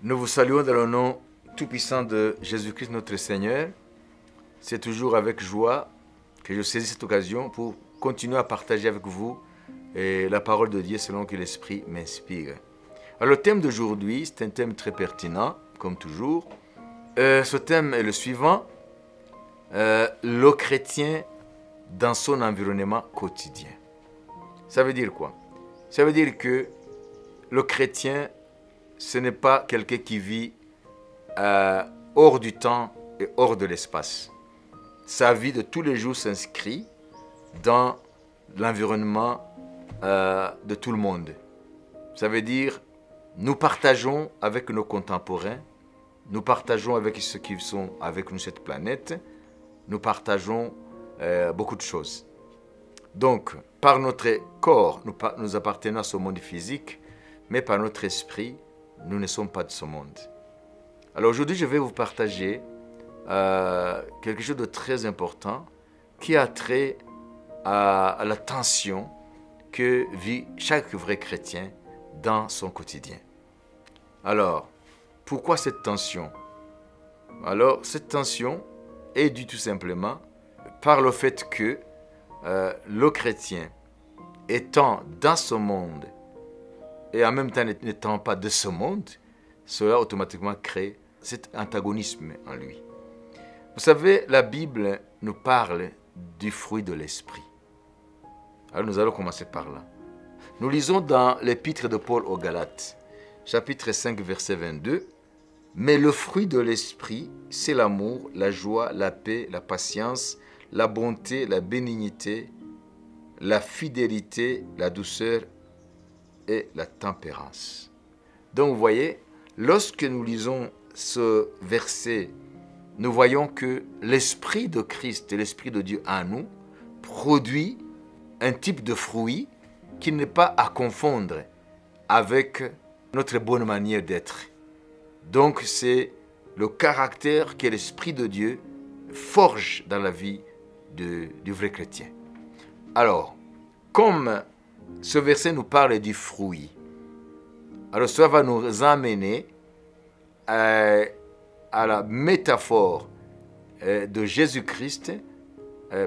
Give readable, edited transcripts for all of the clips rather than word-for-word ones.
Nous vous saluons dans le nom tout-puissant de Jésus-Christ notre Seigneur. C'est toujours avec joie que je saisis cette occasion pour continuer à partager avec vous la parole de Dieu selon que l'Esprit m'inspire. Alors le thème d'aujourd'hui, c'est un thème très pertinent, comme toujours. Ce thème est le suivant, le chrétien dans son environnement quotidien. Ça veut dire quoi? Ça veut dire que le chrétien, ce n'est pas quelqu'un qui vit hors du temps et hors de l'espace. Sa vie de tous les jours s'inscrit dans l'environnement de tout le monde. Ça veut dire, nous partageons avec nos contemporains, nous partageons avec ceux qui sont avec nous sur cette planète, nous partageons beaucoup de choses. Donc, par notre corps, nous appartenons à ce monde physique, mais par notre esprit, nous ne sommes pas de ce monde. Alors aujourd'hui, je vais vous partager quelque chose de très important qui a trait à la tension que vit chaque vrai chrétien dans son quotidien. Alors, pourquoi cette tension? Alors, cette tension est due tout simplement par le fait que le chrétien, étant dans ce monde et en même temps n'étant pas de ce monde, cela automatiquement crée cet antagonisme en lui. Vous savez, la Bible nous parle du fruit de l'esprit. Alors nous allons commencer par là. Nous lisons dans l'épître de Paul aux Galates, chapitre 5, verset 22, « Mais le fruit de l'esprit, c'est l'amour, la joie, la paix, la patience, la bonté, la bénignité, la fidélité, la douceur et la tempérance. » Donc vous voyez, lorsque nous lisons ce verset, nous voyons que l'Esprit de Christ et l'Esprit de Dieu en nous produit un type de fruit qui n'est pas à confondre avec notre bonne manière d'être. Donc c'est le caractère que l'Esprit de Dieu forge dans la vie du vrai chrétien. Alors, comme ce verset nous parle du fruit, alors cela va nous amener à la métaphore de Jésus-Christ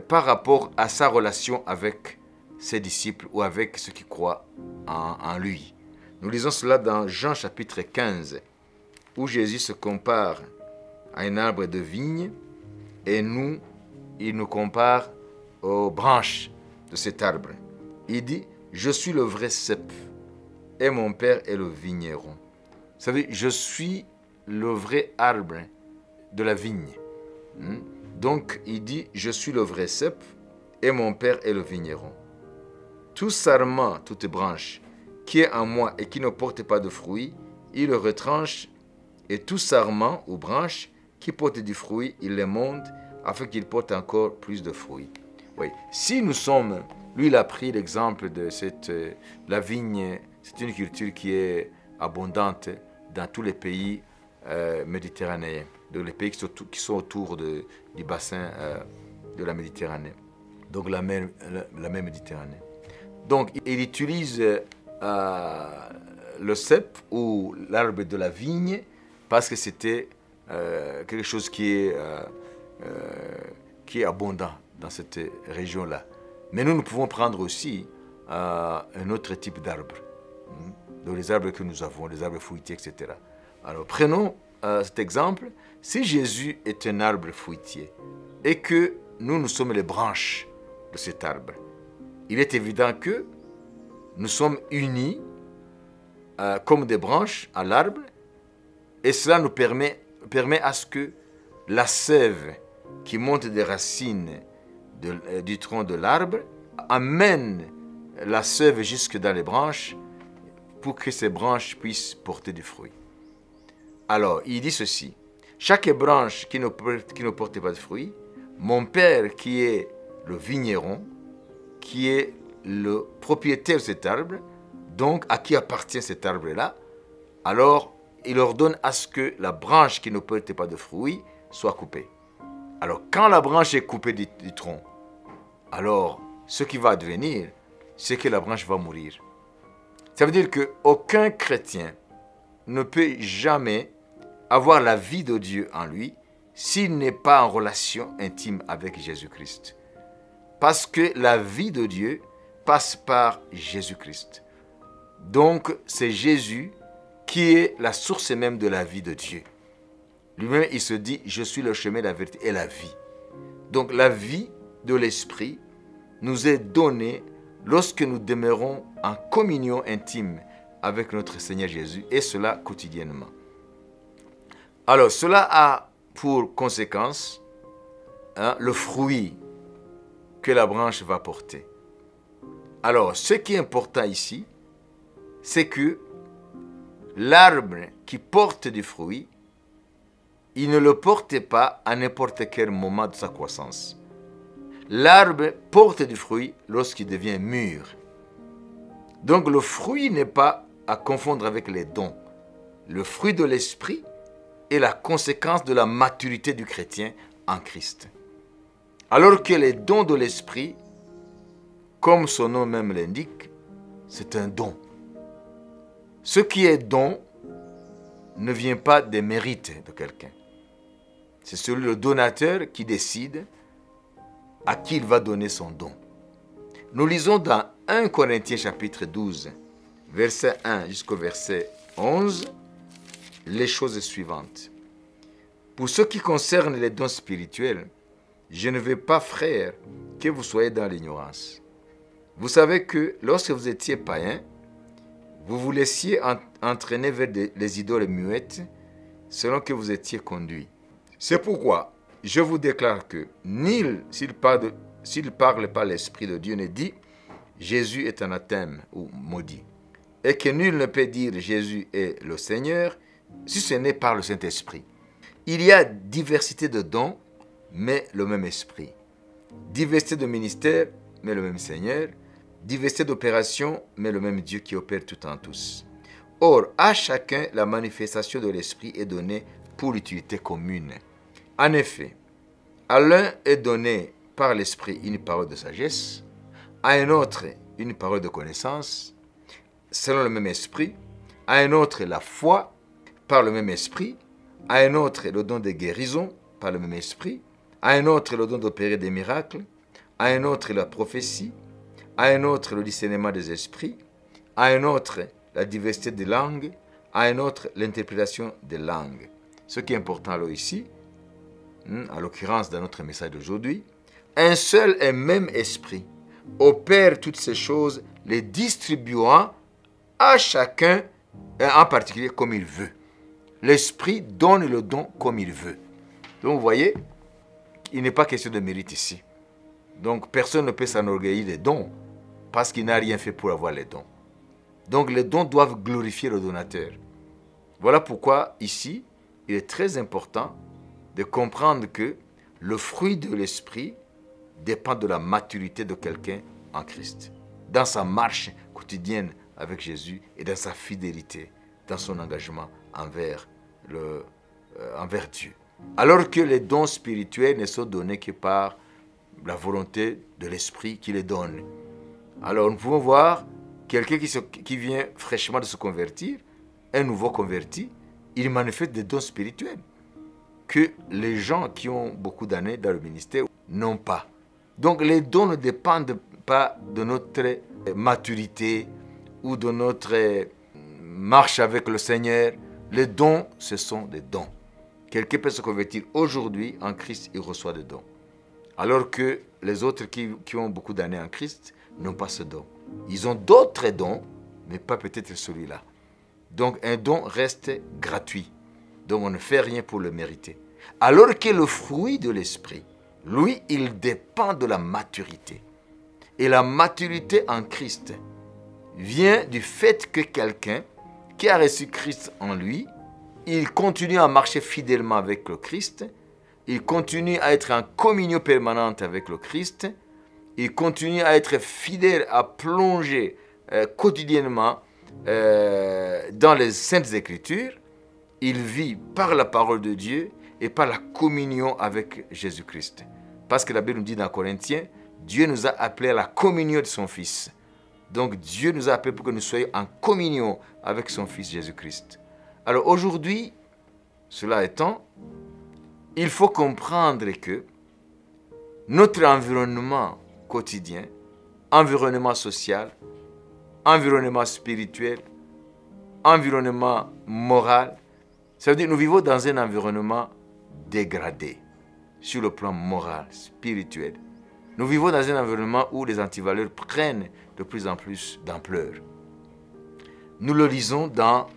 par rapport à sa relation avec ses disciples ou avec ceux qui croient en lui. Nous lisons cela dans Jean chapitre 15, où Jésus se compare à un arbre de vigne et il nous compare aux branches de cet arbre. Il dit, « Je suis le vrai cep et mon père est le vigneron. » Ça veut dire, je suis le vrai arbre de la vigne. Donc, il dit, « Je suis le vrai cep et mon père est le vigneron. Tout sarment, toute branche, qui est en moi et qui ne porte pas de fruits, il le retranche, et tout sarment ou branche qui porte du fruit, il les monte afin qu'il porte encore plus de fruits. » Oui. Si nous sommes, lui il a pris l'exemple de la vigne, c'est une culture qui est abondante dans tous les pays méditerranéens, dans les pays qui sont autour du bassin de la Méditerranée, donc la mer Méditerranée. Donc il utilise le cep ou l'arbre de la vigne parce que c'était quelque chose qui est abondant dans cette région-là. Mais nous pouvons prendre aussi un autre type d'arbre, donc les arbres que nous avons, les arbres fruitiers, etc. Alors prenons cet exemple. Si Jésus est un arbre fruitier et que nous sommes les branches de cet arbre, il est évident que nous sommes unis comme des branches à l'arbre et cela nous permet à ce que la sève qui monte des racines du tronc de l'arbre amène la sève jusque dans les branches pour que ces branches puissent porter du fruit. Alors, il dit ceci, « Chaque branche qui ne porte pas de fruit, mon Père qui est le vigneron, qui est le propriétaire de cet arbre, donc à qui appartient cet arbre-là, alors il ordonne à ce que la branche qui ne porte pas de fruits soit coupée. Alors quand la branche est coupée du tronc, alors ce qui va advenir, c'est que la branche va mourir. Ça veut dire qu'aucun chrétien ne peut jamais avoir la vie de Dieu en lui s'il n'est pas en relation intime avec Jésus-Christ. Parce que la vie de Dieu passe par Jésus-Christ. Donc, c'est Jésus qui est la source même de la vie de Dieu. Lui-même, il se dit, je suis le chemin, la vérité et la vie. Donc, la vie de l'Esprit nous est donnée lorsque nous demeurons en communion intime avec notre Seigneur Jésus, et cela quotidiennement. Alors, cela a pour conséquence le fruit que la branche va porter. Alors, ce qui est important ici, c'est que l'arbre qui porte du fruit, il ne le porte pas à n'importe quel moment de sa croissance. L'arbre porte du fruit lorsqu'il devient mûr. Donc le fruit n'est pas à confondre avec les dons. Le fruit de l'esprit est la conséquence de la maturité du chrétien en Christ. Alors que les dons de l'esprit, comme son nom même l'indique, c'est un don. Ce qui est don ne vient pas des mérites de quelqu'un. C'est celui le donateur qui décide à qui il va donner son don. Nous lisons dans 1 Corinthiens chapitre 12, verset 1 jusqu'au verset 11, les choses suivantes. Pour ce qui concerne les dons spirituels, je ne veux pas, frères, que vous soyez dans l'ignorance. Vous savez que lorsque vous étiez païens, vous vous laissiez entraîner vers les idoles muettes selon que vous étiez conduits. C'est pourquoi je vous déclare que nul, s'il parle par l'Esprit de Dieu, ne dit Jésus est anathème ou maudit. Et que nul ne peut dire Jésus est le Seigneur si ce n'est par le Saint-Esprit. Il y a diversité de dons, mais le même Esprit. Diversité de ministères, mais le même Seigneur. Diversité d'opérations, mais le même Dieu qui opère tout en tous. Or, à chacun, la manifestation de l'Esprit est donnée pour l'utilité commune. En effet, à l'un est donné par l'Esprit une parole de sagesse, à un autre une parole de connaissance, selon le même Esprit, à un autre la foi, par le même Esprit, à un autre le don de guérison, par le même Esprit, à un autre le don d'opérer des miracles, à un autre la prophétie, à un autre le discernement des esprits, à un autre la diversité des langues, à un autre l'interprétation des langues. Ce qui est important alors ici, en l'occurrence dans notre message d'aujourd'hui, un seul et même esprit opère toutes ces choses, les distribuant à chacun, et en particulier comme il veut. L'esprit donne le don comme il veut. Donc vous voyez, il n'est pas question de mérite ici. Donc personne ne peut s'enorgueillir des dons parce qu'il n'a rien fait pour avoir les dons. Donc les dons doivent glorifier le donateur. Voilà pourquoi ici, il est très important de comprendre que le fruit de l'esprit dépend de la maturité de quelqu'un en Christ, dans sa marche quotidienne avec Jésus et dans sa fidélité, dans son engagement envers Dieu. Alors que les dons spirituels ne sont donnés que par la volonté de l'esprit qui les donne. Alors nous pouvons voir quelqu'un qui vient fraîchement de se convertir, un nouveau converti, il manifeste des dons spirituels que les gens qui ont beaucoup d'années dans le ministère n'ont pas. Donc les dons ne dépendent pas de notre maturité ou de notre marche avec le Seigneur. Les dons, ce sont des dons. Quelqu'un peut se convertir aujourd'hui en Christ, il reçoit des dons. Alors que les autres qui ont beaucoup d'années en Christ n'ont pas ce don. Ils ont d'autres dons, mais pas peut-être celui-là. Donc un don reste gratuit. Donc on ne fait rien pour le mériter. Alors que le fruit de l'esprit, lui, il dépend de la maturité. Et la maturité en Christ vient du fait que quelqu'un qui a reçu Christ en lui, il continue à marcher fidèlement avec le Christ, il continue à être en communion permanente avec le Christ, il continue à être fidèle, à plonger quotidiennement dans les Saintes Écritures. Il vit par la parole de Dieu et par la communion avec Jésus-Christ. Parce que la Bible nous dit dans Corinthiens, Dieu nous a appelés à la communion de son Fils. Donc Dieu nous a appelés pour que nous soyons en communion avec son Fils Jésus-Christ. Alors aujourd'hui, cela étant, il faut comprendre que notre environnement quotidien, environnement social, environnement spirituel, environnement moral, ça veut dire que nous vivons dans un environnement dégradé sur le plan moral, spirituel. Nous vivons dans un environnement où les antivaleurs prennent de plus en plus d'ampleur. Nous le lisons dans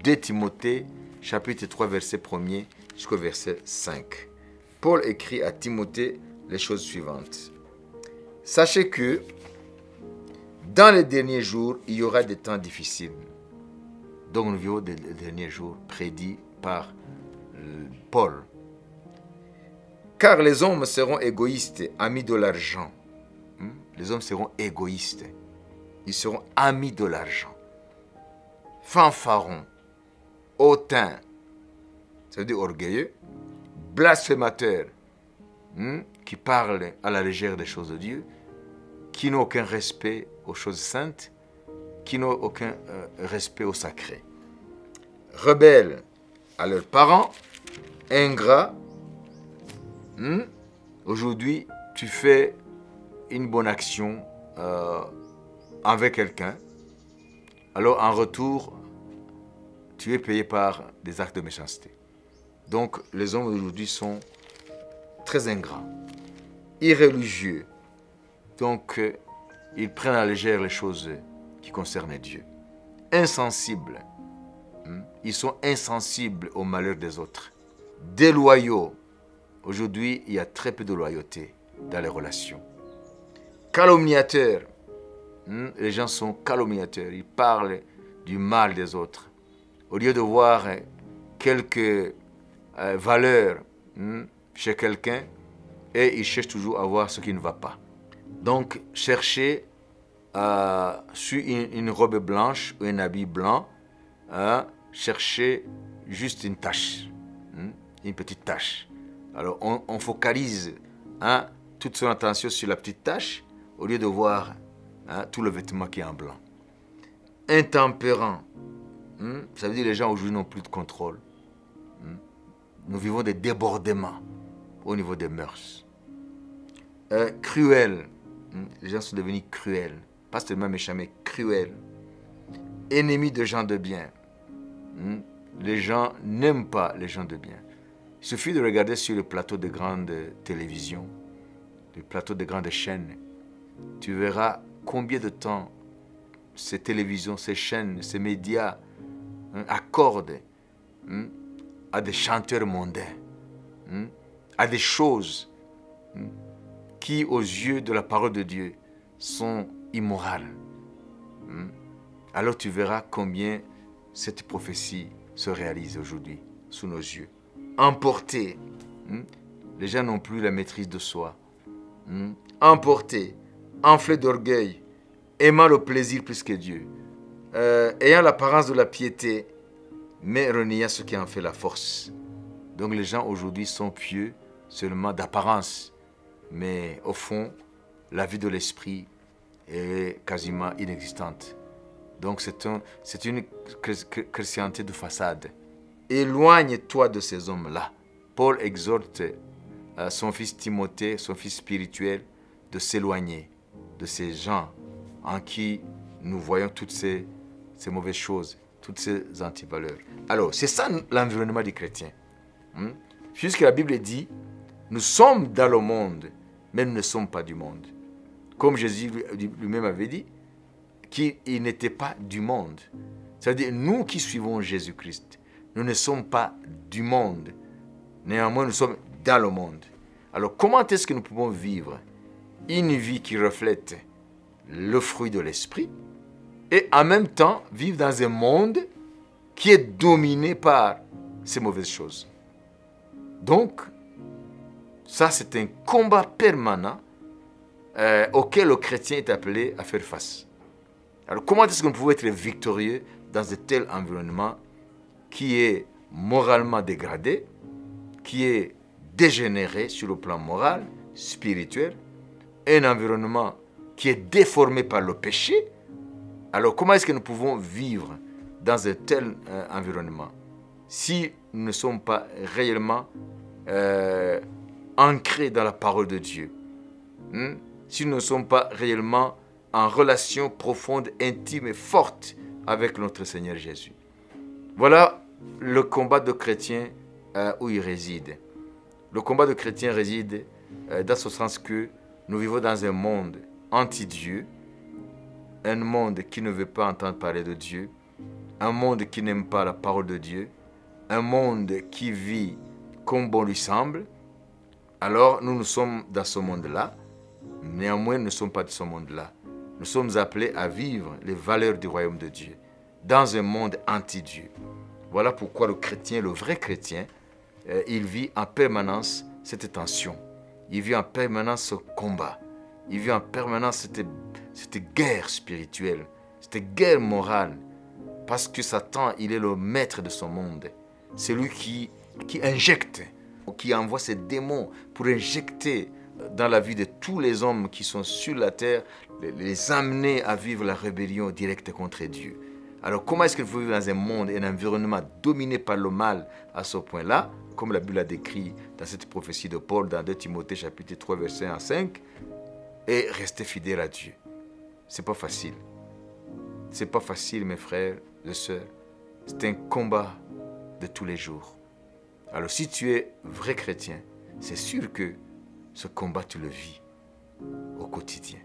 2 Timothée, chapitre 3, verset 1er jusqu'au verset 5. Paul écrit à Timothée les choses suivantes. Sachez que dans les derniers jours, il y aura des temps difficiles. Donc nous vivons des derniers jours prédits par Paul. Car les hommes seront égoïstes, amis de l'argent. Les hommes seront égoïstes. Ils seront amis de l'argent. Fanfarons, hautains, ça veut dire orgueilleux, blasphémateurs, qui parlent à la légère des choses de Dieu, qui n'ont aucun respect aux choses saintes, qui n'ont aucun respect au sacré. Rebelles à leurs parents, ingrats. Aujourd'hui, tu fais une bonne action avec quelqu'un. Alors, en retour, tu es payé par des actes de méchanceté. Donc, les hommes d'aujourd'hui sont très ingrats, irréligieux. Donc, ils prennent à la légère les choses qui concernent Dieu. Insensibles. Ils sont insensibles au malheur des autres. Déloyaux. Aujourd'hui, il y a très peu de loyauté dans les relations. Calomniateurs. Les gens sont calomniateurs. Ils parlent du mal des autres. Au lieu de voir quelques valeurs chez quelqu'un, et ils cherchent toujours à voir ce qui ne va pas. Donc, chercher sur une robe blanche ou un habit blanc, chercher juste une tache, une petite tache. Alors, on focalise toute son attention sur la petite tache au lieu de voir tout le vêtement qui est en blanc. Intempérant, ça veut dire que les gens aujourd'hui n'ont plus de contrôle. Nous vivons des débordements au niveau des mœurs. Cruel, les gens sont devenus cruels, pas seulement méchants, mais cruels. Ennemis de gens de bien. Les gens n'aiment pas les gens de bien. Il suffit de regarder sur le plateau de grandes télévisions, le plateau de grandes chaînes. Tu verras combien de temps ces télévisions, ces chaînes, ces médias accordent à des chanteurs mondains, à des choses qui, aux yeux de la parole de Dieu, sont immorales. Alors tu verras combien cette prophétie se réalise aujourd'hui sous nos yeux. Emportés, les gens n'ont plus la maîtrise de soi. Emportés, enflés d'orgueil, aimant le plaisir plus que Dieu, ayant l'apparence de la piété, mais reniant ce qui en fait la force. Donc les gens aujourd'hui sont pieux seulement d'apparence, mais au fond, la vie de l'esprit est quasiment inexistante. Donc c'est une chrétienté de façade. Éloigne-toi de ces hommes-là. Paul exhorte son fils Timothée, son fils spirituel, de s'éloigner de ces gens en qui nous voyons toutes ces mauvaises choses, toutes ces antivaleurs. Alors, c'est ça l'environnement du chrétien. Puisque la Bible dit, nous sommes dans le monde, mais nous ne sommes pas du monde. Comme Jésus lui-même avait dit, qu'il n'était pas du monde. C'est-à-dire, nous qui suivons Jésus-Christ, nous ne sommes pas du monde. Néanmoins, nous sommes dans le monde. Alors, comment est-ce que nous pouvons vivre une vie qui reflète le fruit de l'esprit et en même temps vivre dans un monde qui est dominé par ces mauvaises choses? Donc, ça c'est un combat permanent auquel le chrétien est appelé à faire face. Alors comment est-ce qu'on peut être victorieux dans un tel environnement qui est moralement dégradé, qui est dégénéré sur le plan moral, spirituel, un environnement qui est déformé par le péché? Alors comment est-ce que nous pouvons vivre dans un tel environnement? si nous ne sommes pas réellement ancrés dans la parole de Dieu. Si nous ne sommes pas réellement en relation profonde, intime et forte avec notre Seigneur Jésus. Voilà le combat de chrétien où il réside. Le combat de chrétien réside dans ce sens que nous vivons dans un monde anti-Dieu, un monde qui ne veut pas entendre parler de Dieu, un monde qui n'aime pas la parole de Dieu, un monde qui vit comme bon lui semble. Alors nous sommes dans ce monde-là, néanmoins nous ne sommes pas de ce monde-là. Nous sommes appelés à vivre les valeurs du royaume de Dieu, dans un monde anti-Dieu. Voilà pourquoi le chrétien, le vrai chrétien, il vit en permanence cette tension. Il vit en permanence ce combat. Il vit en permanence cette guerre spirituelle, cette guerre morale. Parce que Satan, il est le maître de son monde. C'est lui qui injecte, qui envoie ses démons pour injecter dans la vie de tous les hommes qui sont sur la terre, les amener à vivre la rébellion directe contre Dieu. Alors comment est-ce qu'il faut vivre dans un monde et un environnement dominé par le mal à ce point-là, comme la Bible a décrit dans cette prophétie de Paul dans 2 Timothée chapitre 3 verset 1 à 5, et rester fidèle à Dieu. C'est pas facile. C'est pas facile, mes frères et sœurs. C'est un combat de tous les jours. Alors si tu es vrai chrétien, c'est sûr que ce combat tu le vis au quotidien.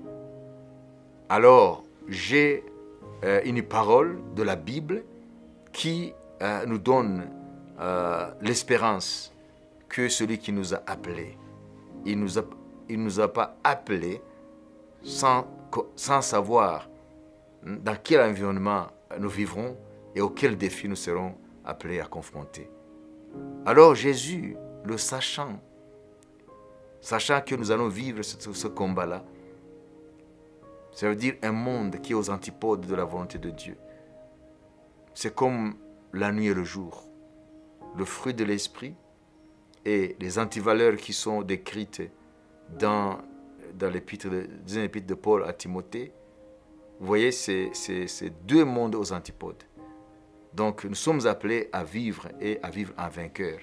Alors j'ai une parole de la Bible qui nous donne l'espérance que celui qui nous a appelés, il nous a pas appelés sans savoir dans quel environnement nous vivrons et auquel défi nous serons appelés à confronter. Alors Jésus, le sachant que nous allons vivre ce combat-là, ça veut dire un monde qui est aux antipodes de la volonté de Dieu. C'est comme la nuit et le jour. Le fruit de l'esprit et les antivaleurs qui sont décrites dans l'épître de Paul à Timothée. Vous voyez, c'est deux mondes aux antipodes. Donc nous sommes appelés à vivre et à vivre en vainqueur.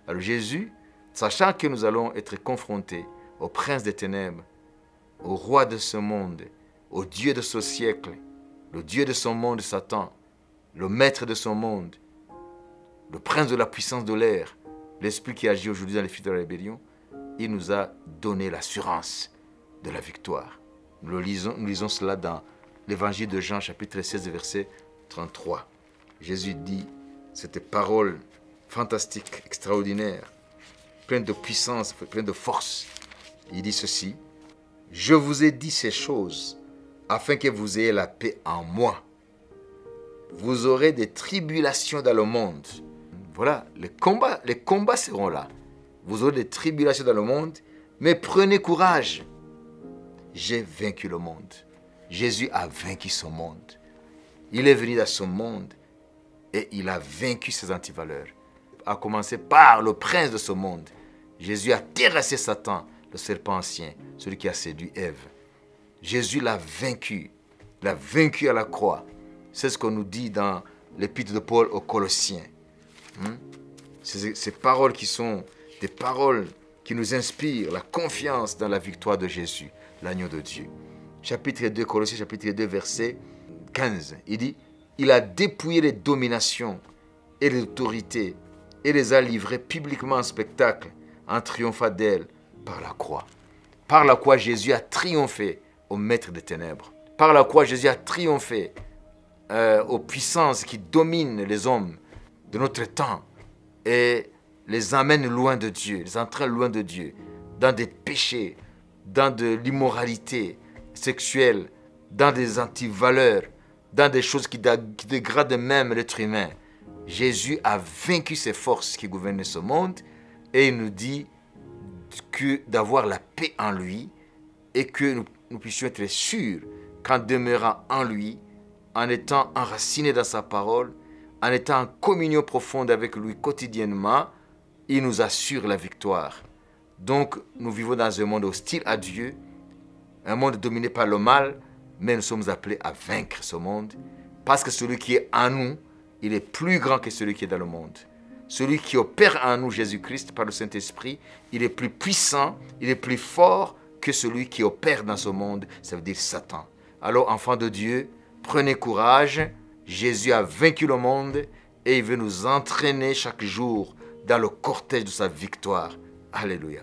Alors Jésus, sachant que nous allons être confrontés au prince des ténèbres, au roi de ce monde, au Dieu de ce siècle, le Dieu de son monde, Satan, le maître de son monde, le prince de la puissance de l'air, l'esprit qui agit aujourd'hui dans les fils de la rébellion, il nous a donné l'assurance de la victoire. Nous lisons cela dans l'évangile de Jean, chapitre 16, verset 33. Jésus dit cette parole fantastique, extraordinaire, pleine de puissance, pleine de force. Il dit ceci: « Je vous ai dit ces choses afin que vous ayez la paix en moi. Vous aurez des tribulations dans le monde. » Voilà, les combats seront là. Vous aurez des tribulations dans le monde, mais prenez courage. J'ai vaincu le monde. Jésus a vaincu ce monde. Il est venu dans ce monde et il a vaincu ses antivaleurs. À commencer par le prince de ce monde. Jésus a terrassé Satan, le serpent ancien, celui qui a séduit Ève. Jésus l'a vaincu. Il l'a vaincu à la croix. C'est ce qu'on nous dit dans l'épître de Paul aux Colossiens. Ces paroles qui sont des paroles qui nous inspirent la confiance dans la victoire de Jésus, l'agneau de Dieu. Chapitre 2, Colossiens chapitre 2, verset 15. Il dit: « Il a dépouillé les dominations et les autorités et les a livrées publiquement en spectacle en triomphant d'elles par la croix. » Par la croix, Jésus a triomphé au maître des ténèbres. Par la croix, Jésus a triomphé aux puissances qui dominent les hommes de notre temps et les amènent loin de Dieu, les entraînent loin de Dieu, dans des péchés, dans de l'immoralité sexuelle, dans des antivaleurs, dans des choses qui dégradent même l'être humain. Jésus a vaincu ces forces qui gouvernent ce monde et il nous dit que d'avoir la paix en lui et que nous puissions être sûrs qu'en demeurant en lui, en étant enracinés dans sa parole, en étant en communion profonde avec lui quotidiennement, il nous assure la victoire. Donc, nous vivons dans un monde hostile à Dieu, un monde dominé par le mal, mais nous sommes appelés à vaincre ce monde, parce que celui qui est en nous, il est plus grand que celui qui est dans le monde. celui qui opère en nous, Jésus-Christ, par le Saint-Esprit, il est plus puissant, il est plus fort que celui qui opère dans ce monde, ça veut dire Satan. Alors, enfants de Dieu, prenez courage, Jésus a vaincu le monde et il veut nous entraîner chaque jour dans le cortège de sa victoire. Alléluia.